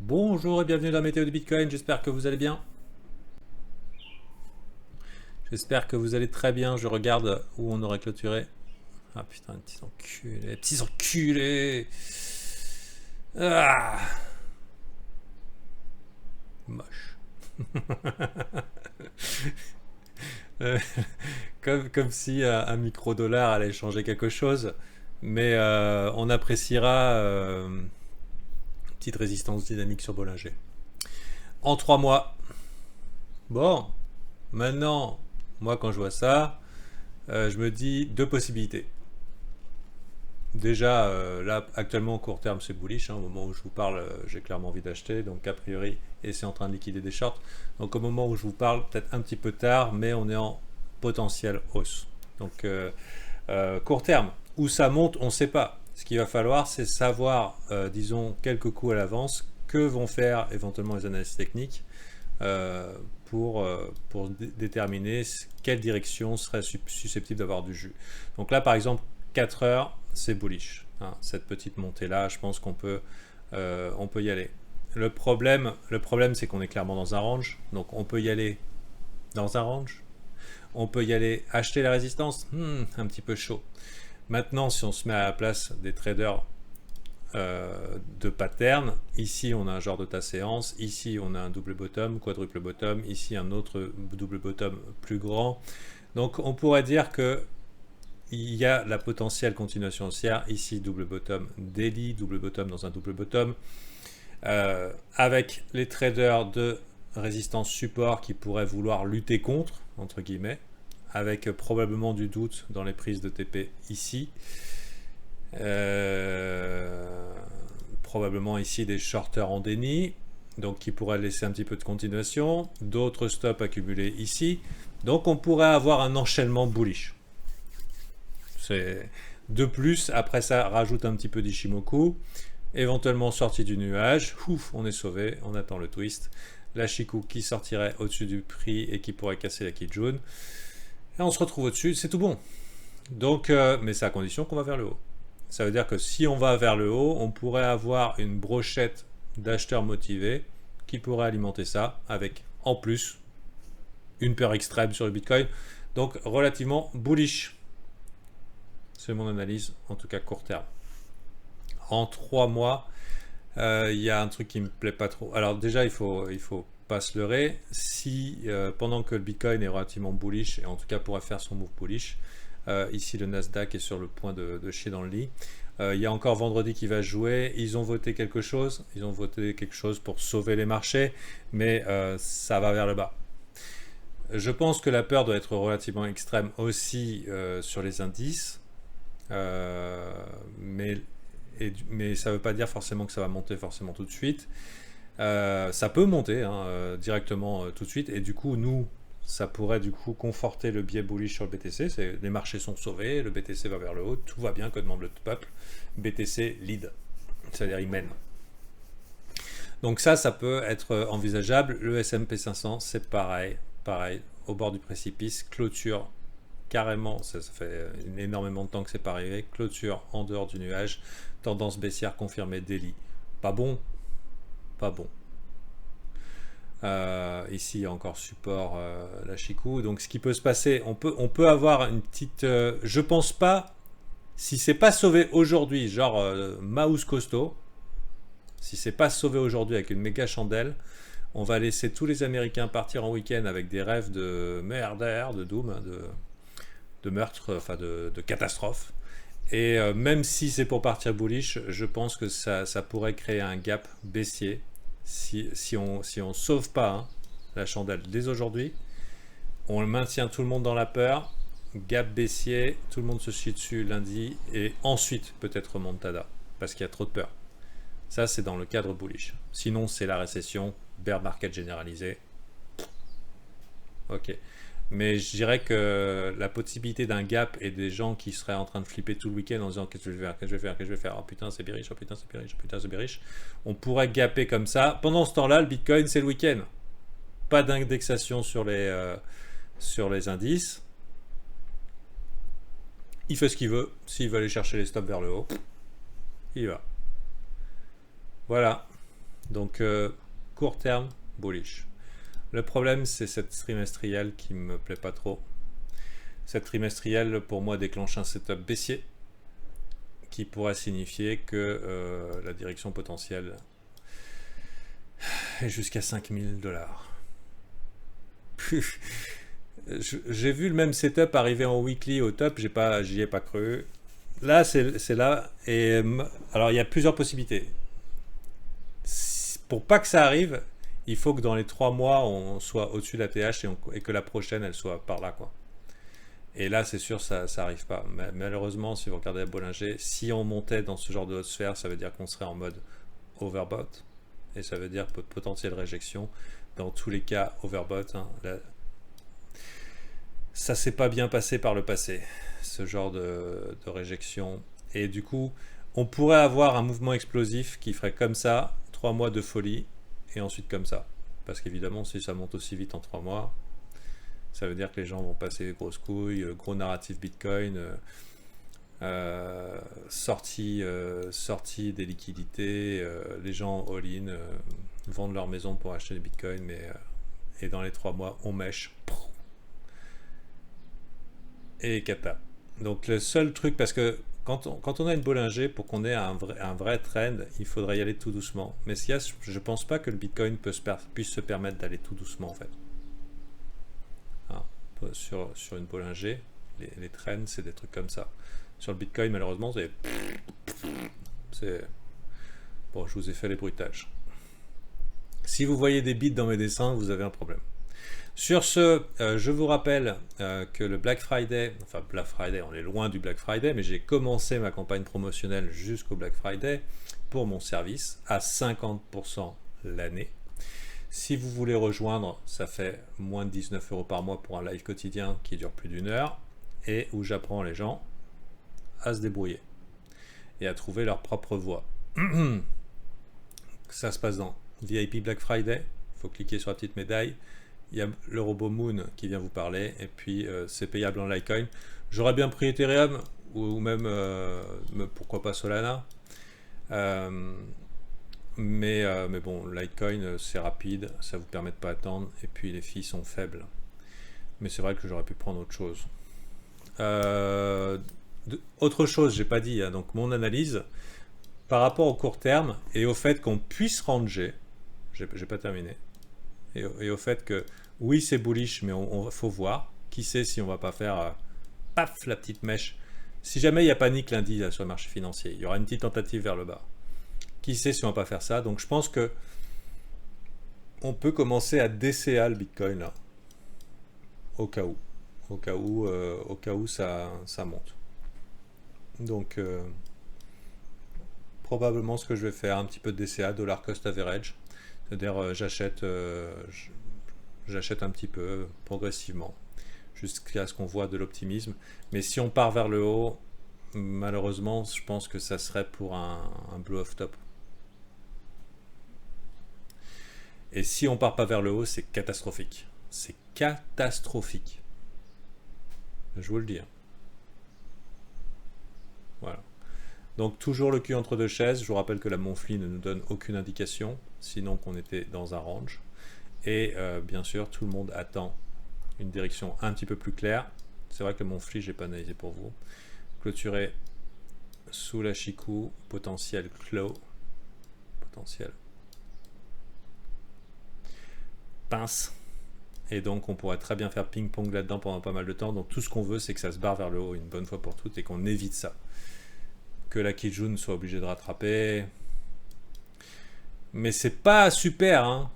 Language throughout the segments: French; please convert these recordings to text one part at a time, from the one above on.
Bonjour et bienvenue dans la météo du Bitcoin, j'espère que vous allez bien. J'espère que vous allez très bien, je regarde où on aurait clôturé. Ah putain, les petits enculés, les petits enculés. Ah, moche. Euh, comme si un micro-dollar allait changer quelque chose, mais on appréciera petite résistance dynamique sur Bollinger. En 3 mois. Bon, maintenant, moi quand je vois ça, je me dis deux possibilités. Déjà, là, actuellement, au court terme, c'est bullish. Hein. Au moment où je vous parle, j'ai clairement envie d'acheter. Donc, a priori, et c'est en train de liquider des shorts. Donc, au moment où je vous parle, peut-être un petit peu tard, mais on est en potentielle hausse. Donc, court terme, où ça monte, on ne sait pas. Ce qu'il va falloir, c'est savoir, disons, quelques coups à l'avance, que vont faire éventuellement les analystes techniques euh, pour déterminer quelle direction serait susceptible d'avoir du jus. Donc là, par exemple, 4 heures, c'est bullish. Hein, cette petite montée-là, je pense on peut y aller. Le problème c'est qu'on est clairement dans un range. Donc on peut y aller dans un range. On peut y aller acheter la résistance. Un petit peu chaud. Maintenant, si on se met à la place des traders de pattern. Ici, on a un genre de ta séance. Ici, on a un double bottom, quadruple bottom. Ici, un autre double bottom plus grand. Donc, on pourrait dire que il y a la potentielle continuation haussière. Ici, double bottom daily, double bottom dans un double bottom. Avec les traders de résistance support qui pourraient vouloir lutter contre, entre guillemets, avec probablement du doute dans les prises de TP ici. Probablement ici des shorters en déni, donc qui pourraient laisser un petit peu de continuation, d'autres stops accumulés ici, donc on pourrait avoir un enchaînement bullish. De plus, après ça rajoute un petit peu d'Ishimoku, éventuellement sorti du nuage, ouf, on est sauvé, on attend le twist, la Shiku qui sortirait au-dessus du prix et qui pourrait casser la Kijun, et on se retrouve au-dessus, c'est tout bon. Donc, mais c'est à condition qu'on va vers le haut. Ça veut dire que si on va vers le haut, on pourrait avoir une brochette d'acheteurs motivés qui pourrait alimenter ça avec en plus une peur extrême sur le Bitcoin. Donc relativement bullish. C'est mon analyse, en tout cas court terme. En 3 mois, il y a un truc qui me plaît pas trop. Alors déjà, il faut pas se leurrer. Si pendant que le Bitcoin est relativement bullish, et en tout cas pourrait faire son move bullish, ici, le Nasdaq est sur le point de chier dans le lit. Il y a encore vendredi qui va jouer. Ils ont voté quelque chose. Ils ont voté quelque chose pour sauver les marchés, mais ça va vers le bas. Je pense que la peur doit être relativement extrême aussi sur les indices, mais ça ne veut pas dire forcément que ça va monter forcément tout de suite. Ça peut monter directement tout de suite, et du coup, nous, ça pourrait du coup conforter le biais bullish sur le BTC. Les marchés sont sauvés, le BTC va vers le haut, tout va bien, que demande le peuple. BTC lead, c'est-à-dire il mène. Donc ça peut être envisageable. Le S&P 500, c'est pareil, au bord du précipice, clôture carrément, ça fait énormément de temps que c'est pas arrivé, clôture en dehors du nuage, tendance baissière confirmée daily. Pas bon, pas bon. Ici, il y a encore support la Chikou. Donc, ce qui peut se passer, on peut avoir une petite. Je pense pas, si c'est pas sauvé aujourd'hui, genre Mouse costaud, si c'est pas sauvé aujourd'hui avec une méga chandelle, on va laisser tous les Américains partir en week-end avec des rêves de merdaire, de doom, de meurtre, enfin de catastrophe. Et même si c'est pour partir bullish, je pense que ça pourrait créer un gap baissier si on sauve pas la chandelle dès aujourd'hui, on maintient tout le monde dans la peur, gap baissier, tout le monde se chie dessus lundi, et ensuite peut-être remontada, parce qu'il y a trop de peur. Ça, c'est dans le cadre bullish. Sinon, c'est la récession, bear market généralisé. Ok. Mais je dirais que la possibilité d'un gap et des gens qui seraient en train de flipper tout le week-end en disant qu'est-ce que je vais faire, qu'est-ce que je vais faire, qu'est-ce que je vais faire, oh putain c'est bearish, oh putain c'est bearish, oh putain c'est bearish, on pourrait gapper comme ça. Pendant ce temps-là, le Bitcoin c'est le week-end. Pas d'indexation sur les indices. Il fait ce qu'il veut. S'il veut aller chercher les stops vers le haut, il y va. Voilà. Donc, court terme, bullish. Le problème, c'est cette trimestrielle qui me plaît pas trop. Cette trimestrielle, pour moi, déclenche un setup baissier qui pourrait signifier que la direction potentielle est jusqu'à 5000 $. J'ai vu le même setup arriver en weekly au top, j'y ai pas cru. Là, c'est là. Et alors, il y a plusieurs possibilités. Pour pas que ça arrive, il faut que dans les 3 mois, on soit au-dessus de la TH et que la prochaine, elle soit par là, quoi. Et là, c'est sûr, ça n'arrive pas. Malheureusement, si vous regardez la Bollinger, si on montait dans ce genre de haute sphère, ça veut dire qu'on serait en mode overbought. Et ça veut dire potentielle réjection. Dans tous les cas, overbought. Hein, ça s'est pas bien passé par le passé, ce genre de réjection. Et du coup, on pourrait avoir un mouvement explosif qui ferait comme ça, 3 mois de folie, et ensuite comme ça. Parce qu'évidemment, si ça monte aussi vite en 3 mois, ça veut dire que les gens vont passer des grosses couilles, gros narratif Bitcoin, sortie des liquidités, les gens all-in vendent leur maison pour acheter des Bitcoins, et dans les 3 mois, on mèche. Et cata. Donc le seul truc, parce que quand on a une Bollinger, pour qu'on ait un vrai trend, il faudrait y aller tout doucement. Mais je pense pas que le Bitcoin puisse se permettre d'aller tout doucement en fait. Hein, sur une Bollinger, les trends, c'est des trucs comme ça. Sur le Bitcoin, malheureusement, c'est... Bon, je vous ai fait les bruitages. Si vous voyez des bits dans mes dessins, vous avez un problème. Sur ce, je vous rappelle que le Black Friday, enfin Black Friday, on est loin du Black Friday, mais j'ai commencé ma campagne promotionnelle jusqu'au Black Friday pour mon service à 50% l'année. Si vous voulez rejoindre, ça fait moins de 19 € par mois pour un live quotidien qui dure plus d'1 heure et où j'apprends les gens à se débrouiller et à trouver leur propre voie. Ça se passe dans VIP Black Friday, il faut cliquer sur la petite médaille. Il y a le robot Moon qui vient vous parler, et puis c'est payable en Litecoin. J'aurais bien pris Ethereum, ou même, pourquoi pas Solana. Mais bon, Litecoin, c'est rapide, ça vous permet de pas attendre, et puis les fees sont faibles. Mais c'est vrai que j'aurais pu prendre autre chose. Autre chose, j'ai pas dit, hein, donc mon analyse, par rapport au court terme, et au fait qu'on puisse ranger, j'ai pas terminé, et au fait que oui c'est bullish mais on faut voir, qui sait si on va pas faire paf la petite mèche, si jamais il y a panique lundi là, sur le marché financier, il y aura une petite tentative vers le bas, qui sait si on va pas faire ça. Donc je pense que on peut commencer à DCA le Bitcoin là, au cas où ça monte. Donc probablement ce que je vais faire, un petit peu de DCA, dollar cost average. C'est-à-dire j'achète un petit peu progressivement jusqu'à ce qu'on voit de l'optimisme. Mais si on part vers le haut, malheureusement, je pense que ça serait pour un blow-off top. Et si on part pas vers le haut, c'est catastrophique. C'est catastrophique. Je vous le dis. Voilà. Donc toujours le cul entre deux chaises. Je vous rappelle que la Monthly ne nous donne aucune indication, sinon qu'on était dans un range. Et bien sûr, tout le monde attend une direction un petit peu plus claire. C'est vrai que le Monthly, je n'ai pas analysé pour vous. Clôturer sous la Chikou, potentiel clos. Potentiel. Pince. Et donc on pourrait très bien faire ping-pong là-dedans pendant pas mal de temps. Donc tout ce qu'on veut, c'est que ça se barre vers le haut une bonne fois pour toutes et qu'on évite ça. Que la Kijun soit obligée de rattraper. Mais c'est pas super, hein.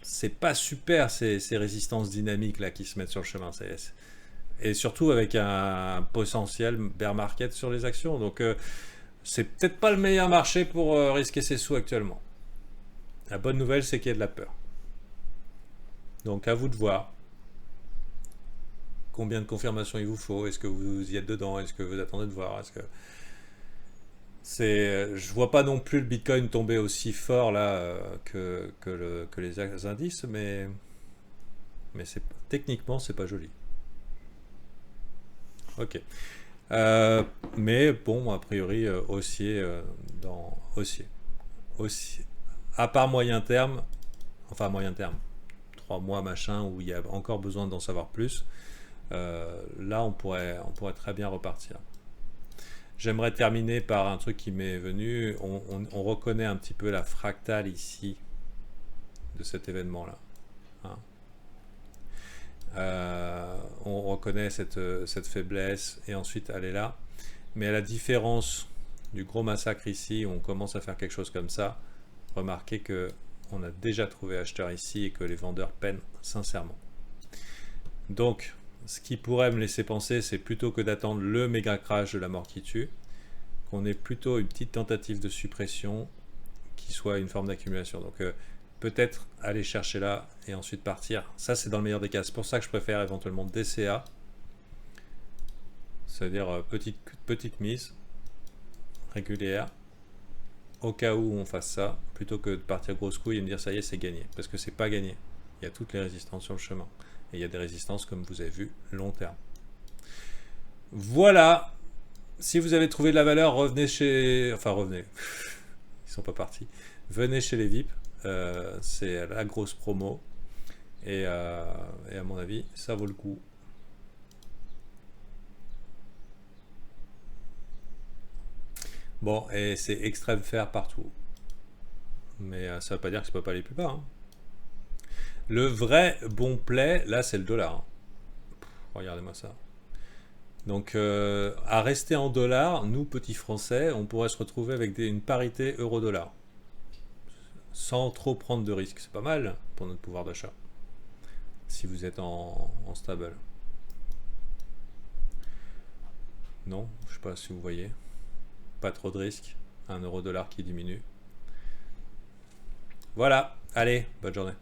C'est pas super ces résistances dynamiques là qui se mettent sur le chemin. Et surtout avec un potentiel bear market sur les actions. Donc c'est peut-être pas le meilleur marché pour risquer ses sous actuellement. La bonne nouvelle, c'est qu'il y a de la peur. Donc à vous de voir combien de confirmations il vous faut. Est-ce que vous y êtes dedans? Est-ce que vous attendez de voir? Est-ce que je vois pas non plus le Bitcoin tomber aussi fort là que les indices, mais techniquement c'est pas joli. Ok. Mais bon, a priori haussier à part moyen terme, enfin moyen terme, 3 mois machin, où il y a encore besoin d'en savoir plus, là on pourrait très bien repartir. J'aimerais terminer par un truc qui m'est venu. On reconnaît un petit peu la fractale ici de cet événement-là. Hein. On reconnaît cette faiblesse et ensuite elle est là. Mais à la différence du gros massacre ici, où on commence à faire quelque chose comme ça, remarquez que on a déjà trouvé acheteur ici et que les vendeurs peinent sincèrement. Donc, ce qui pourrait me laisser penser, c'est plutôt que d'attendre le méga crash de la mort qui tue, qu'on ait plutôt une petite tentative de suppression qui soit une forme d'accumulation. Donc, peut-être aller chercher là et ensuite partir. Ça, c'est dans le meilleur des cas. C'est pour ça que je préfère éventuellement DCA. C'est-à-dire petite mise régulière au cas où on fasse ça, plutôt que de partir grosse couille et me dire ça y est, c'est gagné. Parce que c'est pas gagné. Il y a toutes les résistances sur le chemin. Et il y a des résistances, comme vous avez vu, long terme. Voilà. Si vous avez trouvé de la valeur, revenez chez... Enfin, revenez. Ils sont pas partis. Venez chez les VIP. C'est la grosse promo. Et à mon avis, ça vaut le coup. Bon, et c'est extrême fer partout. Mais ça veut pas dire que ça peut pas aller plus bas. Hein. Le vrai bon play, là, c'est le dollar. Hein. Regardez-moi ça. Donc, à rester en dollars, nous, petits Français, on pourrait se retrouver avec une parité euro-dollar. Sans trop prendre de risques. C'est pas mal pour notre pouvoir d'achat. Si vous êtes en stable. Non, je sais pas si vous voyez. Pas trop de risques. Un euro-dollar qui diminue. Voilà. Allez, bonne journée.